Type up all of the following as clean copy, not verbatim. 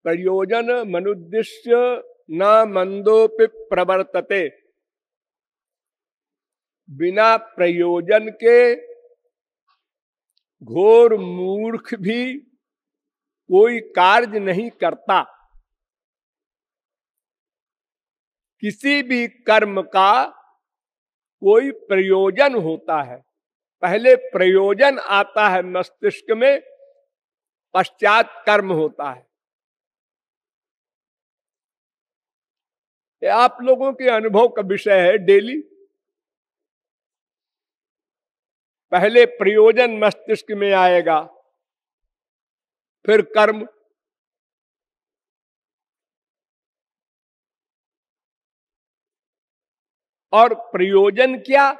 प्रयोजन मनुद्दिश्य न मंदोपि प्रवर्तते। बिना प्रयोजन के घोर मूर्ख भी कोई कार्य नहीं करता। किसी भी कर्म का कोई प्रयोजन होता है। पहले प्रयोजन आता है मस्तिष्क में, पश्चात कर्म होता है। ये आप लोगों के अनुभव का विषय है डेली। पहले प्रयोजन मस्तिष्क में आएगा, फिर कर्म। और प्रयोजन क्या?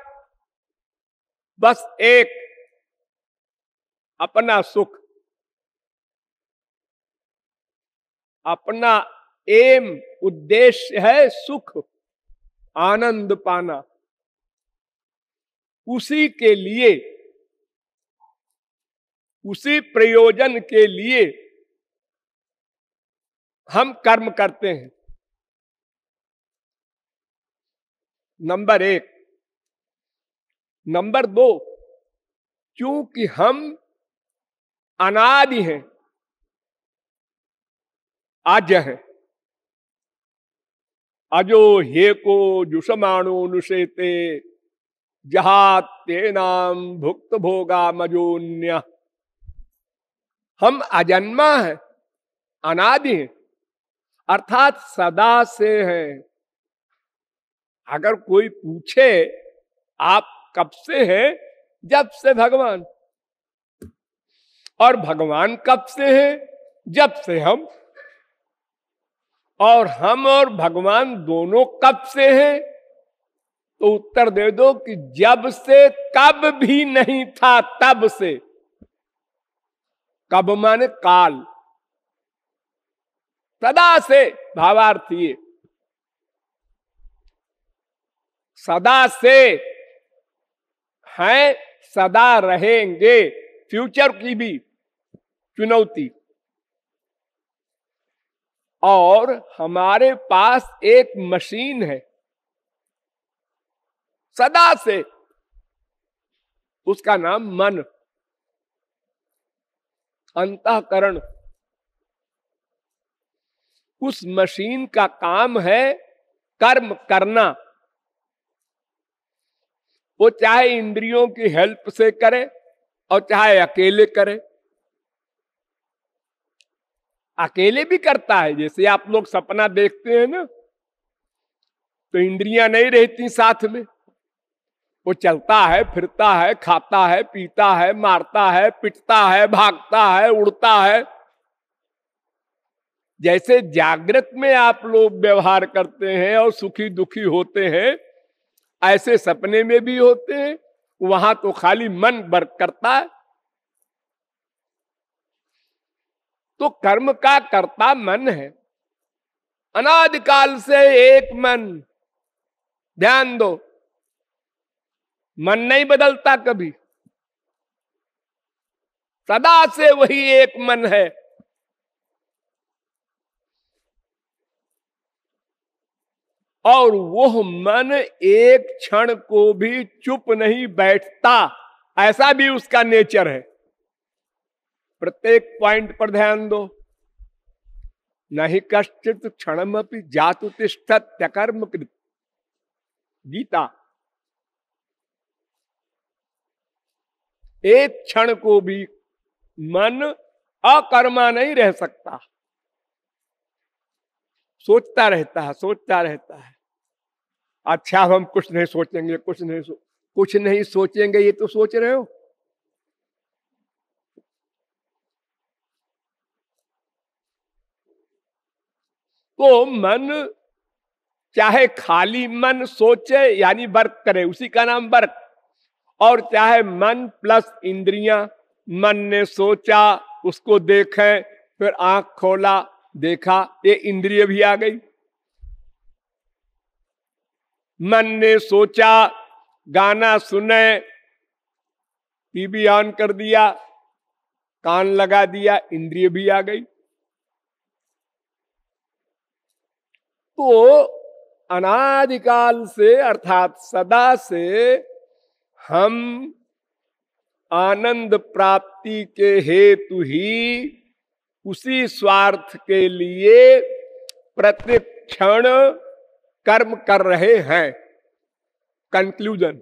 बस एक, अपना सुख, अपना एम, उद्देश्य है सुख, आनंद पाना। उसी के लिए, उसी प्रयोजन के लिए हम कर्म करते हैं। नंबर एक। नंबर दो, क्योंकि हम अनादि हैं, आज हैं। अजो हेको जुषमाणो नुषेते जहाते नाम भुक्त भोगा मजोन्य। हम अजन्मा हैं, अनादि हैं, अर्थात सदा से हैं। अगर कोई पूछे आप कब से हैं? जब से भगवान। और भगवान कब से हैं? जब से हम। और हम और भगवान दोनों कब से हैं? तो उत्तर दे दो कि जब से कब भी नहीं था, तब से। कब माने काल, सदा से भावार्थ ये। सदा से हैं, सदा रहेंगे, फ्यूचर की भी चुनौती। और हमारे पास एक मशीन है सदा से, उसका नाम मन, अंतःकरण। उस मशीन का काम है कर्म करना। वो चाहे इंद्रियों की हेल्प से करे और चाहे अकेले करे। अकेले भी करता है, जैसे आप लोग सपना देखते हैं ना, तो इंद्रियां नहीं रहती साथ में। वो चलता है, फिरता है, खाता है, पीता है, मारता है, पिटता है, भागता है, उड़ता है। जैसे जागृत में आप लोग व्यवहार करते हैं और सुखी दुखी होते हैं, ऐसे सपने में भी होते हैं। वहां तो खाली मन वर्क करता है। तो कर्म का कर्ता मन है, अनादिकाल से एक मन। ध्यान दो, मन नहीं बदलता कभी, सदा से वही एक मन है। और वह मन एक क्षण को भी चुप नहीं बैठता, ऐसा भी उसका नेचर है। प्रत्येक पॉइंट पर ध्यान दो। नहीं कश्चित क्षणमपि जातु तिष्ठत् त्यकर्म कृत, गीता। एक क्षण को भी मन अकर्मा नहीं रह सकता, सोचता रहता है, सोचता रहता है। अच्छा हम कुछ नहीं सोचेंगे, कुछ नहीं सोचेंगे, ये तो सोच रहे हो। तो मन चाहे खाली मन सोचे यानी वर्क करे, उसी का नाम वर्क। और चाहे मन प्लस इंद्रियां, मन ने सोचा उसको देखें, फिर आंख खोला देखा, ये इंद्रिय भी आ गई। मन ने सोचा गाना सुने, टीवी ऑन कर दिया, कान लगा दिया, इंद्रिय भी आ गई। तो अनादिकाल से अर्थात सदा से हम आनंद प्राप्ति के हेतु ही उसी स्वार्थ के लिए प्रतिक्षण कर्म कर रहे हैं। कंक्लूजन,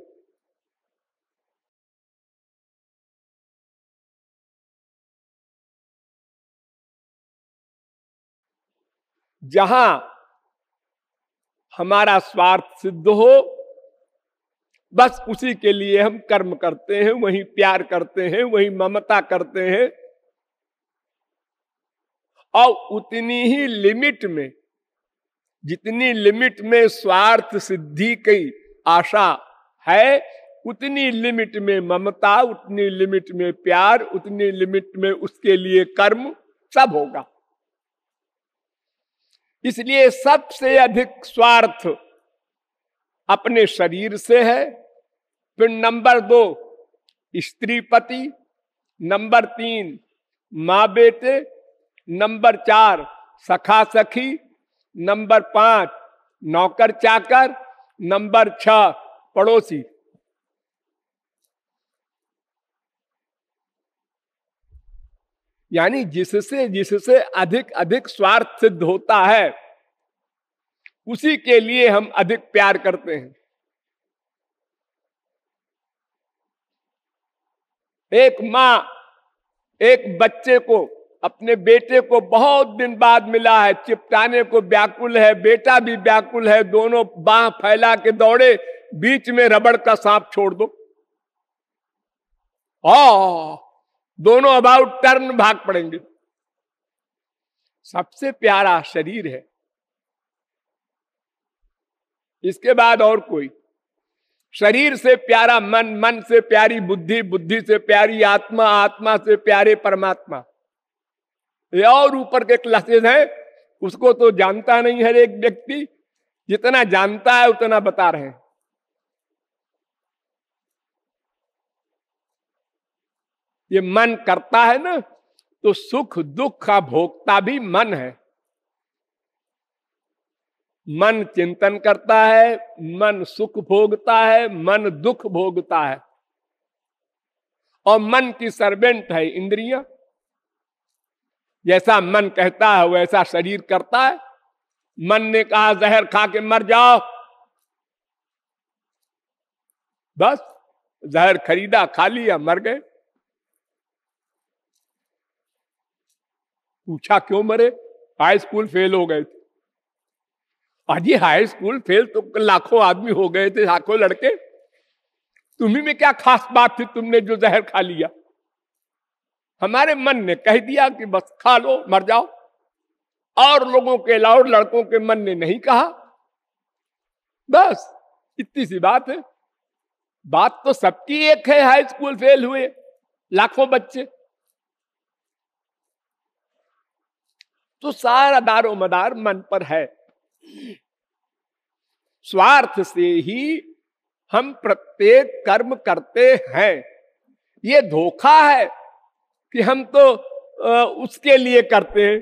जहां हमारा स्वार्थ सिद्ध हो बस उसी के लिए हम कर्म करते हैं, वहीं प्यार करते हैं, वहीं ममता करते हैं, और उतनी ही लिमिट में, जितनी लिमिट में स्वार्थ सिद्धि की आशा है, उतनी लिमिट में ममता, उतनी लिमिट में प्यार, उतनी लिमिट में उसके लिए कर्म सब होगा। इसलिए सबसे अधिक स्वार्थ अपने शरीर से है, फिर नंबर 2 स्त्री पति, नंबर 3 माँ बेटे, नंबर 4 सखा सखी, नंबर 5 नौकर चाकर, नंबर 6 पड़ोसी। यानी जिससे जिससे अधिक अधिक स्वार्थ सिद्ध होता है उसी के लिए हम अधिक प्यार करते हैं। एक माँ एक बच्चे को, अपने बेटे को बहुत दिन बाद मिला है, चिपटाने को व्याकुल है, बेटा भी व्याकुल है, दोनों बाह फैला के दौड़े, बीच में रबड़ का सांप छोड़ दो, दोनों अबाउट टर्न भाग पड़ेंगे। सबसे प्यारा शरीर है, इसके बाद और कोई। शरीर से प्यारा मन, मन से प्यारी बुद्धि, बुद्धि से प्यारी आत्मा, आत्मा से प्यारे परमात्मा। ये और ऊपर के क्लासेस हैं, उसको तो जानता नहीं हर एक व्यक्ति, जितना जानता है उतना बता रहे हैं। ये मन करता है ना, तो सुख दुख का भोगता भी मन है। मन चिंतन करता है, मन सुख भोगता है, मन दुख भोगता है, और मन की सर्वेंट है इंद्रियां। जैसा मन कहता है वैसा शरीर करता है। मन ने कहा जहर खा के मर जाओ, बस जहर खरीदा, खा लिया, मर गए। पूछा क्यों मरे? हाई स्कूल फेल हो गए थे। अजी हाई स्कूल फेल तो लाखों आदमी हो गए थे, लाखों लड़के, तुम्ही में क्या खास बात थी तुमने जो जहर खा लिया? हमारे मन ने कह दिया कि बस खा लो, मर जाओ, और लोगों के अलावा लड़कों के मन ने नहीं कहा। बस इतनी सी बात है। बात तो सबकी एक है, हाई स्कूल फेल हुए लाखों बच्चे, तो सारा दारो मदार मन पर है। स्वार्थ से ही हम प्रत्येक कर्म करते हैं। ये धोखा है कि हम तो उसके लिए करते हैं,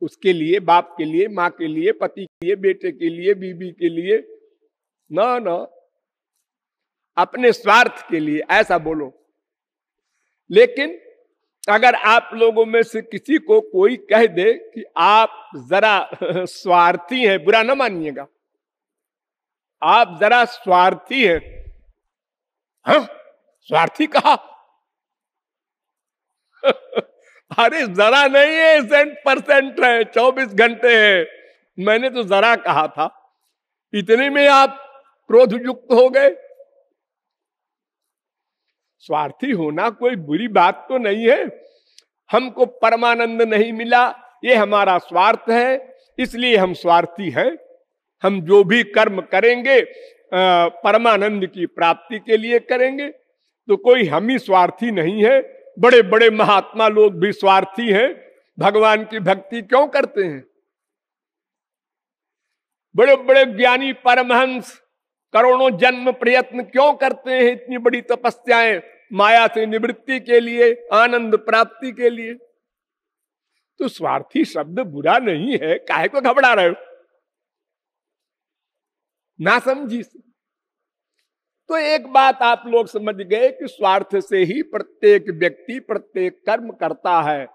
उसके लिए, बाप के लिए, माँ के लिए, पति के लिए, बेटे के लिए, बीवी के लिए, ना ना, अपने स्वार्थ के लिए, ऐसा बोलो। लेकिन अगर आप लोगों में से किसी को कोई कह दे कि आप जरा स्वार्थी हैं, बुरा ना मानिएगा, आप जरा स्वार्थी हैं। हाँ, स्वार्थी कहा? अरे जरा नहीं है, 100% है, 24 घंटे है। मैंने तो जरा कहा था, इतने में आप क्रोध युक्त हो गए। स्वार्थी होना कोई बुरी बात तो नहीं है। हमको परमानंद नहीं मिला, ये हमारा स्वार्थ है, इसलिए हम स्वार्थी हैं। हम जो भी कर्म करेंगे परमानंद की प्राप्ति के लिए करेंगे, तो कोई हम ही स्वार्थी नहीं है। बड़े बड़े महात्मा लोग भी स्वार्थी हैं, भगवान की भक्ति क्यों करते हैं? बड़े बड़े ज्ञानी परमहंस करोड़ों जन्म प्रयत्न क्यों करते हैं, इतनी बड़ी तपस्याएं, माया से निवृत्ति के लिए, आनंद प्राप्ति के लिए। तो स्वार्थी शब्द बुरा नहीं है, काहे को घबरा रहे हो? ना समझी। तो एक बात आप लोग समझ गए कि स्वार्थ से ही प्रत्येक व्यक्ति प्रत्येक कर्म करता है,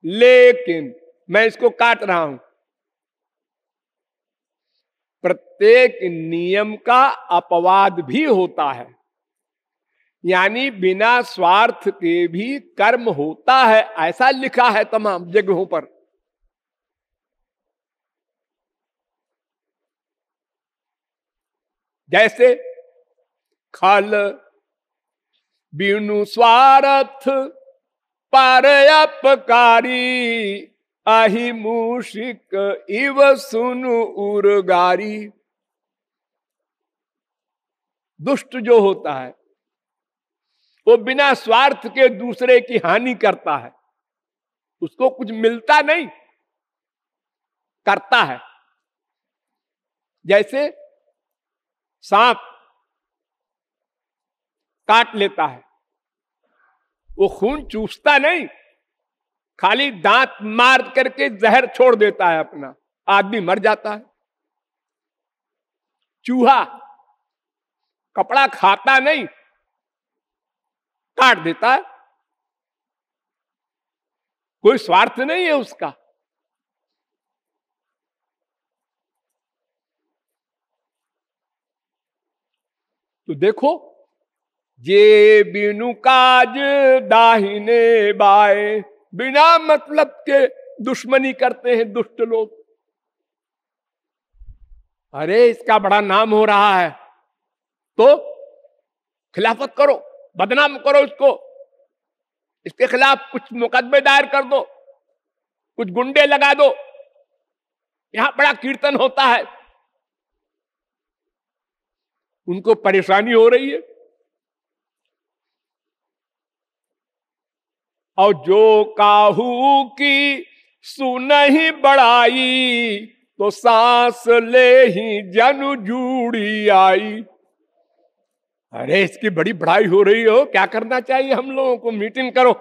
लेकिन मैं इसको काट रहा हूं, प्रत्येक नियम का अपवाद भी होता है, यानी बिना स्वार्थ के भी कर्म होता है, ऐसा लिखा है तमाम जगहों पर। जैसे खल बिनु स्वार्थ पर अपकारी, अहि मूषिक इव सुनु उर्गारी। दुष्ट जो होता है वो बिना स्वार्थ के दूसरे की हानि करता है, उसको कुछ मिलता नहीं, करता है। जैसे सांप काट लेता है, वो खून चूसता नहीं, खाली दांत मार करके जहर छोड़ देता है अपना, आदमी मर जाता है। चूहा कपड़ा खाता नहीं, काट देता है, कोई स्वार्थ नहीं है उसका। तो देखो, जे बिनु काज दाहिने बाए, बिना मतलब के दुश्मनी करते हैं दुष्ट लोग। अरे इसका बड़ा नाम हो रहा है तो खिलाफत करो, बदनाम करो इसको, इसके खिलाफ कुछ मुकदमे दायर कर दो, कुछ गुंडे लगा दो, यहां बड़ा कीर्तन होता है। उनको परेशानी हो रही है। और जो काहू की सुनहि बड़ाई, तो सांस ले ही जनु जूड़ी आई। अरे इसकी बड़ी बड़ाई हो रही हो, क्या करना चाहिए हम लोगों को? मीटिंग करो।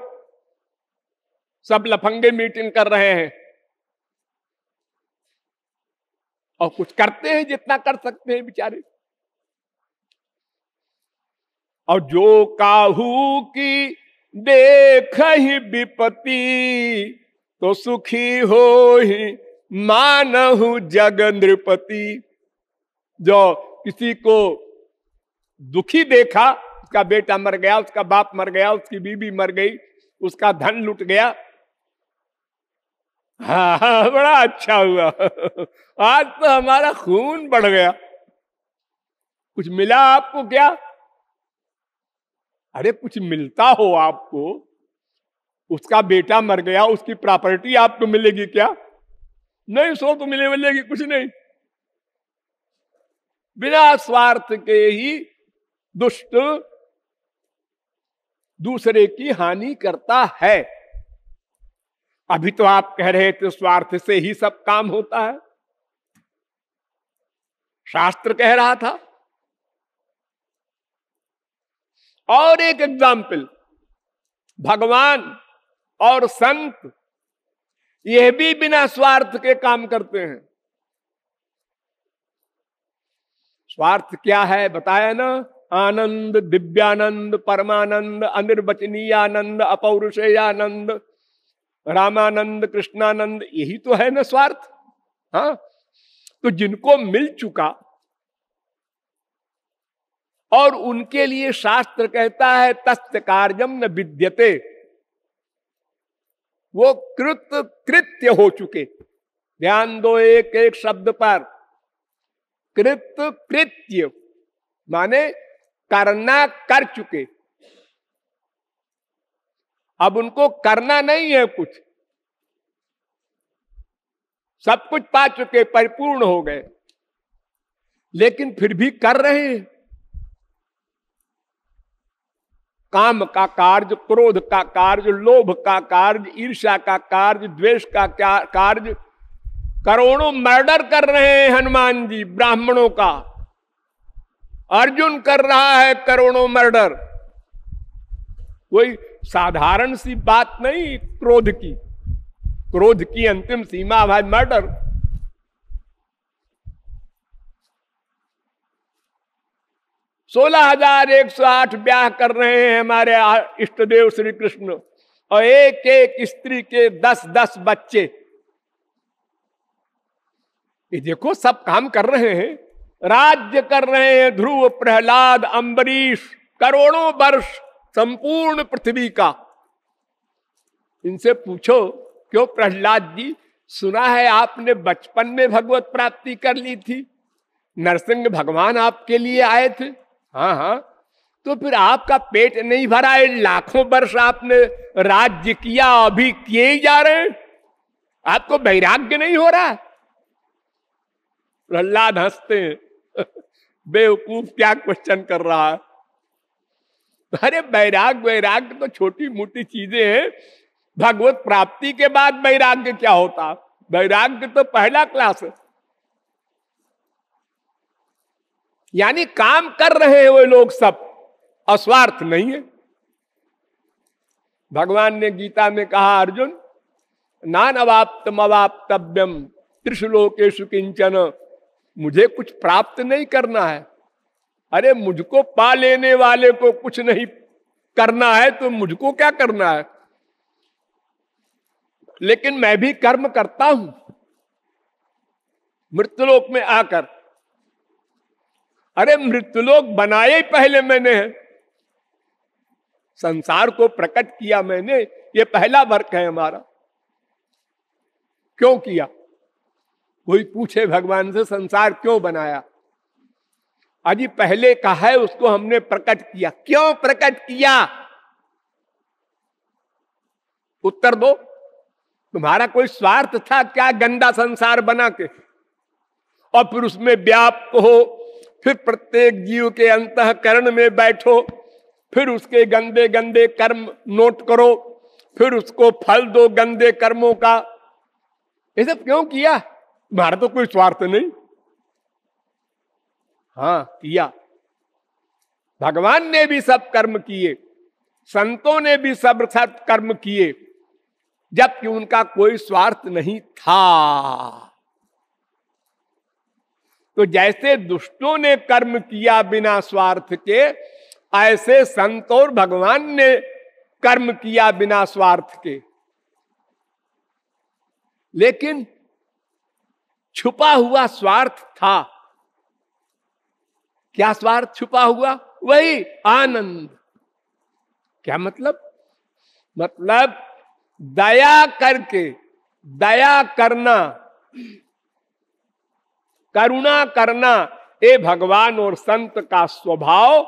सब लफंगे मीटिंग कर रहे हैं और कुछ करते हैं जितना कर सकते हैं बेचारे। और जो काहू की देख ही विपत्ति, तो सुखी हो ही मानहु जग नृपति। जो किसी को दुखी देखा, उसका बेटा मर गया, उसका बाप मर गया, उसकी बीवी मर गई, उसका धन लुट गया, हाँ बड़ा अच्छा हुआ, आज तो हमारा खून बढ़ गया। कुछ मिला आपको क्या? अरे कुछ मिलता हो आपको, उसका बेटा मर गया, उसकी प्रॉपर्टी आपको मिलेगी क्या? नहीं, सो तो मिलेगी कुछ नहीं। बिना स्वार्थ के ही दुष्ट दूसरे की हानि करता है। अभी तो आप कह रहे थे स्वार्थ से ही सब काम होता है, शास्त्र कह रहा था। और एक एग्जाम्पल, भगवान और संत यह भी बिना स्वार्थ के काम करते हैं। स्वार्थ क्या है बताया ना? आनंद, दिव्यानंद, परमानंद, अनिर्वचनीय आनंद, अपौरुषेय आनंद, रामानंद, कृष्णानंद, यही तो है ना स्वार्थ। हाँ, तो जिनको मिल चुका और उनके लिए शास्त्र कहता है तस्य कार्यम न विद्यते, वो कृत कृत्य हो चुके। ध्यान दो एक एक शब्द पर, कृत कृत्य माने करना कर चुके। अब उनको करना नहीं है कुछ, सब कुछ पा चुके, परिपूर्ण हो गए, लेकिन फिर भी कर रहे हैं। काम का कार्य, क्रोध का कार्य, लोभ का कार्य, ईर्ष्या का कार्य, द्वेष का कार्य, करोड़ों मर्डर कर रहे हैं हनुमान जी ब्राह्मणों का। अर्जुन कर रहा है करोड़ों मर्डर। कोई साधारण सी बात नहीं क्रोध की। क्रोध की अंतिम सीमा भाई मर्डर। सोलह 16,108 ब्याह कर रहे हैं हमारे इष्ट देव श्री कृष्ण, और एक एक स्त्री के 10-10 बच्चे। ये देखो सब काम कर रहे हैं, राज्य कर रहे हैं ध्रुव, प्रहलाद, अम्बरीश, करोड़ों वर्ष संपूर्ण पृथ्वी का। इनसे पूछो, क्यों प्रहलाद जी, सुना है आपने बचपन में भगवत प्राप्ति कर ली थी, नरसिंह भगवान आपके लिए आए थे। हाँ हाँ, तो फिर आपका पेट नहीं भरा है, लाखों वर्ष आपने राज्य किया, अभी किए ही जा रहे हैं, आपको वैराग्य नहीं हो रहा? प्रहलाद हंसते हैं, बेवकूफ क्या क्वेश्चन कर रहा है। अरे वैराग्य तो छोटी मोटी चीजें हैं, भगवत प्राप्ति के बाद वैराग्य क्या होता? वैराग्य तो पहला क्लास है। यानी काम कर रहे हैं वो लोग सब, अस्वार्थ नहीं है। भगवान ने गीता में कहा, अर्जुन नानवाप्तम अवाप्तव्यम त्रिशलोकेषु किंचन, मुझे कुछ प्राप्त नहीं करना है। अरे मुझको पा लेने वाले को कुछ नहीं करना है तो मुझको क्या करना है? लेकिन मैं भी कर्म करता हूं मृत्युलोक में आकर। अरे मृत्युलोक बनाए पहले मैंने है, संसार को प्रकट किया मैंने, ये पहला वर्क है हमारा। क्यों किया? कोई पूछे भगवान से संसार क्यों बनाया? अजी पहले का है, उसको हमने प्रकट किया। क्यों प्रकट किया? उत्तर दो। तुम्हारा कोई स्वार्थ था क्या गंदा संसार बना के? और फिर उसमें व्याप्त हो, फिर प्रत्येक जीव के अंतःकरण में बैठो, फिर उसके गंदे गंदे कर्म नोट करो, फिर उसको फल दो गंदे कर्मों का। ये सब क्यों किया? तुम्हारा तो कोई स्वार्थ नहीं। हाँ किया, भगवान ने भी सब कर्म किए, संतों ने भी सब कर्म किए, जबकि उनका कोई स्वार्थ नहीं था। तो जैसे दुष्टों ने कर्म किया बिना स्वार्थ के, ऐसे संत और भगवान ने कर्म किया बिना स्वार्थ के। लेकिन छुपा हुआ स्वार्थ था। क्या स्वार्थ छुपा हुआ? वही आनंद। क्या मतलब? मतलब दया करके, दया करना, करुणा करना, ये भगवान और संत का स्वभाव,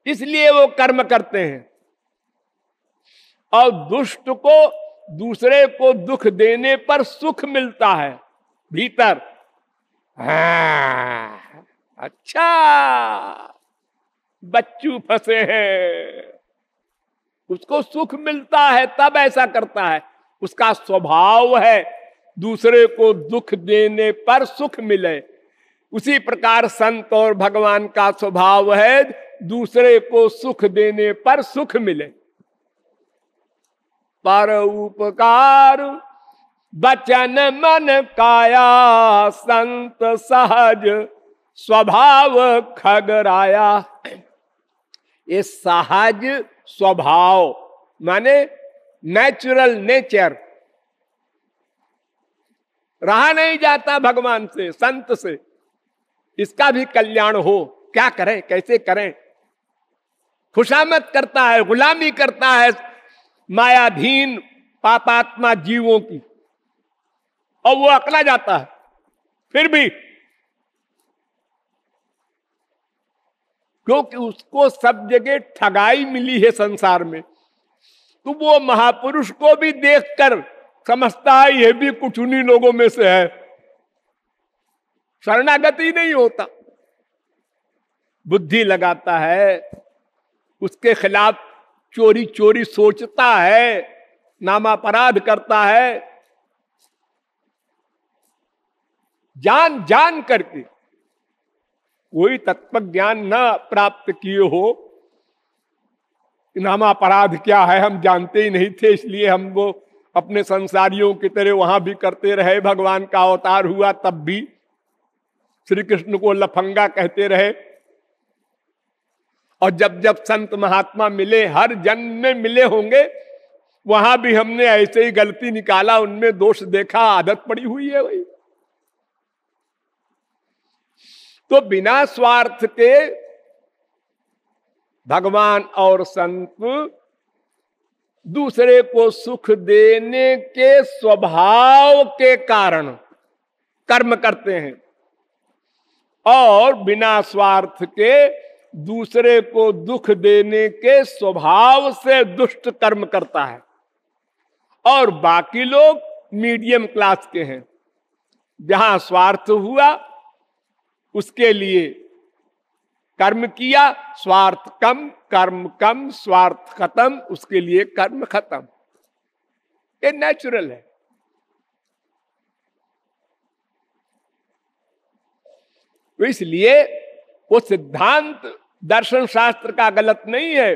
इसलिए वो कर्म करते हैं। और दुष्ट को दूसरे को दुख देने पर सुख मिलता है भीतर। हाँ, अच्छा बच्चू फंसे हैं, उसको सुख मिलता है तब ऐसा करता है, उसका स्वभाव है दूसरे को दुख देने पर सुख मिले। उसी प्रकार संत और भगवान का स्वभाव है दूसरे को सुख देने पर सुख मिले। पर उपकार वचन मन काया, संत सहज स्वभाव खगराया। ये सहज स्वभाव माने नेचुरल नेचर, रहा नहीं जाता भगवान से, संत से। इसका भी कल्याण हो, क्या करें, कैसे करें? खुशामद करता है, गुलामी करता है मायाधीन पापात्मा जीवों की, और वो अकला जाता है। फिर भी क्योंकि उसको सब जगह ठगाई मिली है संसार में, तो वो महापुरुष को भी देखकर समझता है ये भी कुछ उन्हीं लोगों में से है, शरणागति नहीं होता। बुद्धि लगाता है, उसके खिलाफ चोरी चोरी सोचता है, नामापराध करता है, जान जान करके। कोई तत्व ज्ञान न प्राप्त किए हो, नामापराध क्या है हम जानते ही नहीं थे, इसलिए हम वो अपने संसारियों की तरह वहां भी करते रहे, भगवान का अवतार हुआ तब भी श्री कृष्ण को लफंगा कहते रहे। और जब जब संत महात्मा मिले, हर जन्म में मिले होंगे, वहां भी हमने ऐसे ही गलती निकाला, उनमें दोष देखा, आदत पड़ी हुई है भाई। तो बिना स्वार्थ के भगवान और संत दूसरे को सुख देने के स्वभाव के कारण कर्म करते हैं, और बिना स्वार्थ के दूसरे को दुख देने के स्वभाव से दुष्ट कर्म करता है। और बाकी लोग मीडियम क्लास के हैं, जहां स्वार्थ हुआ उसके लिए कर्म किया, स्वार्थ कम, कर्म कम, स्वार्थ खत्म, उसके लिए कर्म खत्म। ये नेचुरल है। तो इसलिए वो सिद्धांत दर्शन शास्त्र का गलत नहीं है।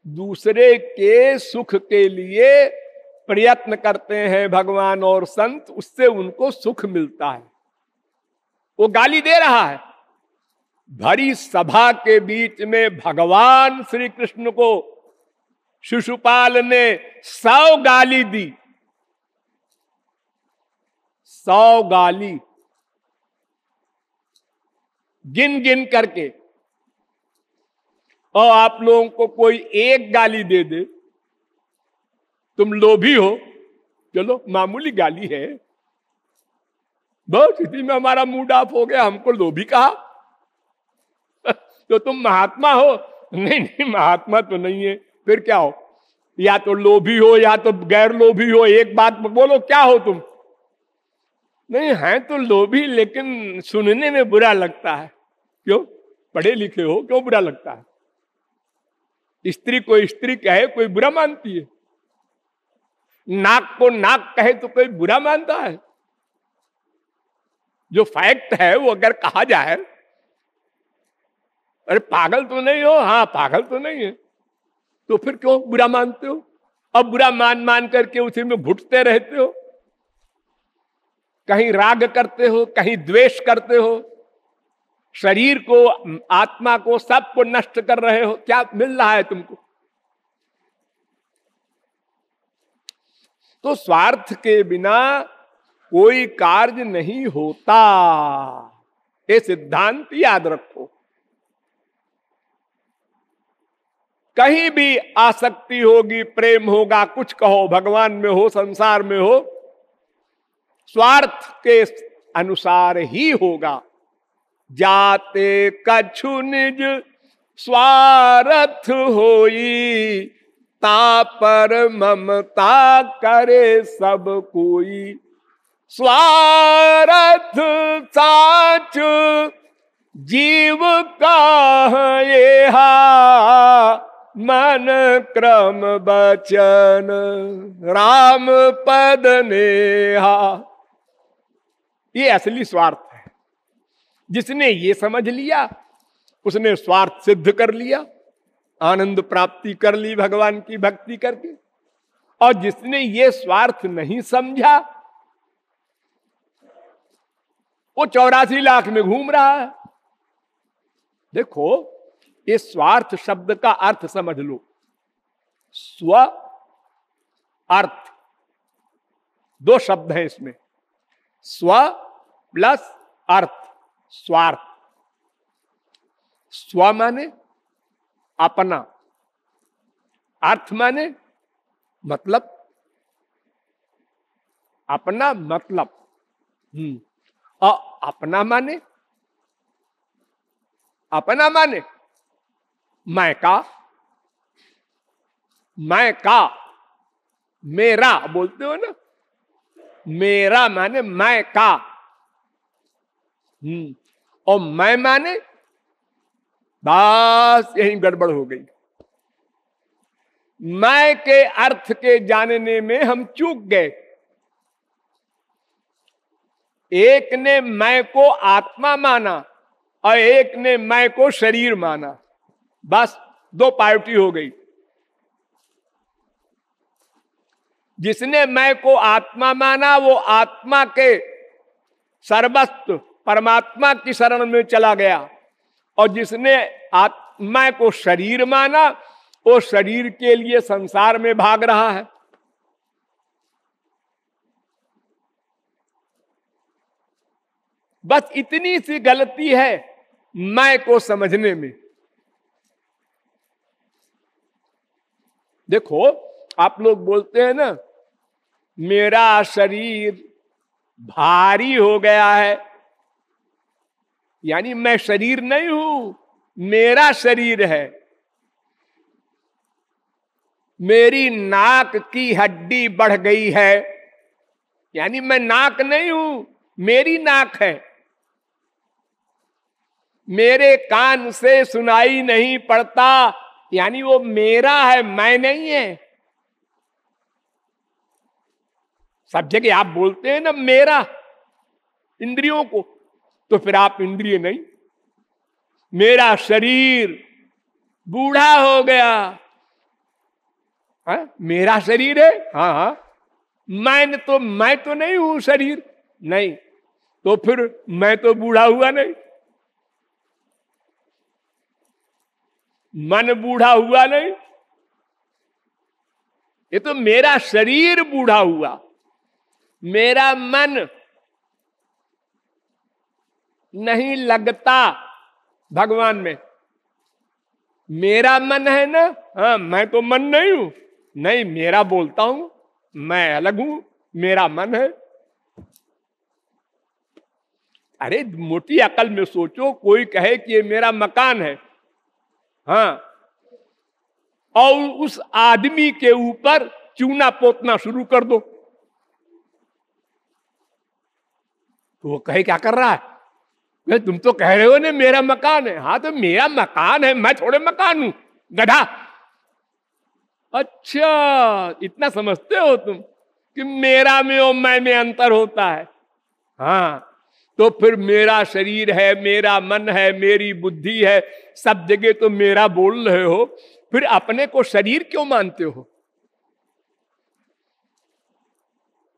दूसरे के सुख के लिए प्रयत्न करते हैं भगवान और संत, उससे उनको सुख मिलता है। वो गाली दे रहा है, भरी सभा के बीच में भगवान श्री कृष्ण को शिशुपाल ने 100 गाली दी, 100 गाली गिन गिन करके। और आप लोगों को कोई एक गाली दे दे, तुम लोभी हो, चलो मामूली गाली है, बस इसी में हमारा मूड ऑफ हो गया, हमको लोभी कहा, तो तुम महात्मा हो? नहीं नहीं, महात्मा तो नहीं है। फिर क्या हो? या तो लोभी हो या तो गैर लोभी हो, एक बात बोलो, क्या हो तुम? नहीं है तो लोभी, लेकिन सुनने में बुरा लगता है। क्यों? पढ़े लिखे हो, क्यों बुरा लगता है? स्त्री को स्त्री कहे कोई बुरा मानती है? नाक को नाक कहे तो कोई बुरा मानता है? जो फैक्ट है वो अगर कहा जाए, अरे पागल तो नहीं हो, हाँ पागल तो नहीं है, तो फिर क्यों बुरा मानते हो? अब बुरा मान मान करके उसी में घुटते रहते हो, कहीं राग करते हो, कहीं द्वेष करते हो, शरीर को, आत्मा को, सबको नष्ट कर रहे हो। क्या मिल रहा है तुमको? तो स्वार्थ के बिना कोई कार्य नहीं होता, ये सिद्धांत याद रखो। कहीं भी आसक्ति होगी, प्रेम होगा, कुछ कहो, भगवान में हो, संसार में हो, स्वार्थ के अनुसार ही होगा। जाते कछु निज स्वार्थ होई, तापर ममता करे सब कोई। स्वार्थ साच जीव का येहा, मन क्रम बचन राम पद नेहा। ये असली स्वार्थ है। जिसने ये समझ लिया उसने स्वार्थ सिद्ध कर लिया, आनंद प्राप्ति कर ली भगवान की भक्ति करके। और जिसने ये स्वार्थ नहीं समझा वो 84 लाख में घूम रहा है। देखो, इस स्वार्थ शब्द का अर्थ समझ लो। स्व अर्थ, 2 शब्द हैं इसमें, स्व प्लस अर्थ, स्वार्थ। स्व माने अपना, अर्थ माने मतलब, अपना मतलब। और अपना माने, अपना माने मैं का, मैं का, मेरा बोलते हो ना, मेरा माने मैं का। और मैं माने, बस यही गड़बड़ हो गई। मैं के अर्थ के जानने में हम चूक गए। एक ने मैं को आत्मा माना और एक ने मैं को शरीर माना, बस 2 पार्टी हो गई। जिसने मैं को आत्मा माना वो आत्मा के सर्वस्व परमात्मा की शरण में चला गया, और जिसने आत्मा को शरीर माना वो शरीर के लिए संसार में भाग रहा है। बस इतनी सी गलती है मैं को समझने में। देखो, आप लोग बोलते हैं ना मेरा शरीर भारी हो गया है, यानी मैं शरीर नहीं हूं, मेरा शरीर है। मेरी नाक की हड्डी बढ़ गई है, यानी मैं नाक नहीं हूं, मेरी नाक है। मेरे कान से सुनाई नहीं पड़ता, यानी वो मेरा है, मैं नहीं है। सब जगह आप बोलते हैं ना मेरा इंद्रियों को, तो फिर आप इंद्रिय नहीं। मेरा शरीर बूढ़ा हो गया, हा? मेरा शरीर है, हाँ हाँ, मैं तो नहीं हूं शरीर, नहीं, तो फिर मैं तो बूढ़ा हुआ नहीं, मन बूढ़ा हुआ नहीं, ये तो मेरा शरीर बूढ़ा हुआ। मेरा मन नहीं लगता भगवान में। मेरा मन है ना, हाँ, मैं तो मन नहीं हूं, नहीं, मेरा बोलता हूं, मैं अलग हूं, मेरा मन है। अरे मोटी अकल में सोचो, कोई कहे कि ये मेरा मकान है, हाँ, और उस आदमी के ऊपर चूना पोतना शुरू कर दो, तो वो कहे क्या कर रहा है, तुम तो कह रहे हो ना मेरा मकान है। हाँ, तो मेरा मकान है, मैं थोड़े मकान हूं, गधा। अच्छा, इतना समझते हो तुम कि मेरा में और मैं में अंतर होता है। हाँ, तो फिर मेरा शरीर है, मेरा मन है, मेरी बुद्धि है, सब जगह तो मेरा बोल रहे हो, फिर अपने को शरीर क्यों मानते हो?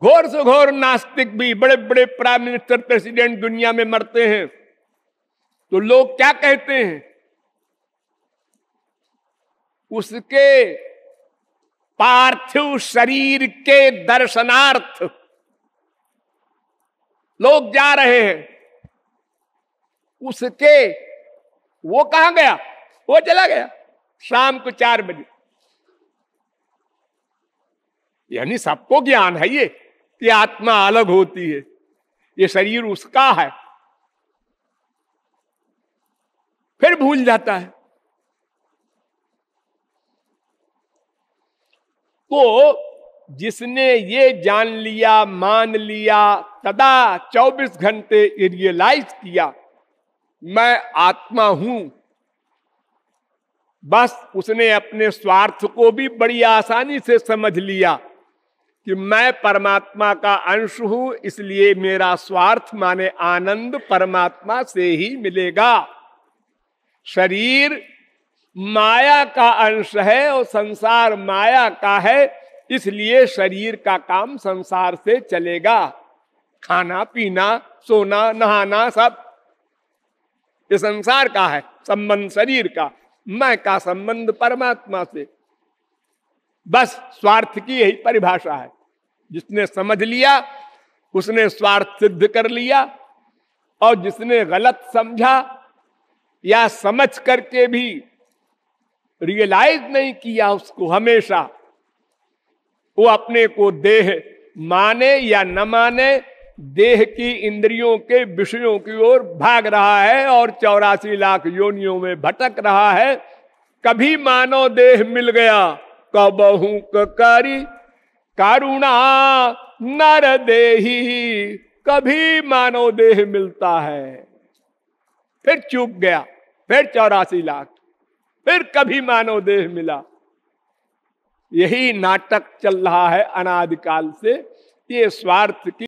घोर से घोर नास्तिक भी, बड़े बड़े प्राइम मिनिस्टर प्रेसिडेंट दुनिया में मरते हैं, तो लोग क्या कहते हैं? उसके पार्थिव शरीर के दर्शनार्थ लोग जा रहे हैं। उसके, वो कहां गया? वो चला गया शाम को 4 बजे। यानी सबको ज्ञान है ये कि आत्मा अलग होती है, ये शरीर उसका है, फिर भूल जाता है। तो जिसने ये जान लिया, मान लिया, तदा 24 घंटे रियलाइज किया मैं आत्मा हूं, बस उसने अपने स्वार्थ को भी बड़ी आसानी से समझ लिया कि मैं परमात्मा का अंश हूं, इसलिए मेरा स्वार्थ माने आनंद परमात्मा से ही मिलेगा। शरीर माया का अंश है और संसार माया का है, इसलिए शरीर का काम संसार से चलेगा। खाना पीना, सोना, नहाना, सब ये संसार का है संबंध, शरीर का। मैं का संबंध परमात्मा से। बस स्वार्थ की यही परिभाषा है। जिसने समझ लिया उसने स्वार्थ सिद्ध कर लिया, और जिसने गलत समझा या समझ करके भी रियलाइज नहीं किया उसको, हमेशा वो अपने को देह माने या न माने, देह की इंद्रियों के विषयों की ओर भाग रहा है और 84 लाख योनियों में भटक रहा है। कभी मानो देह मिल गया, कबहू ककारी कारुणा नर देही, कभी मानो देह मिलता है, फिर चूक गया, फिर 84 लाख, फिर कभी मानो देह मिला। यही नाटक चल रहा है अनादिकाल से। ये स्वार्थ की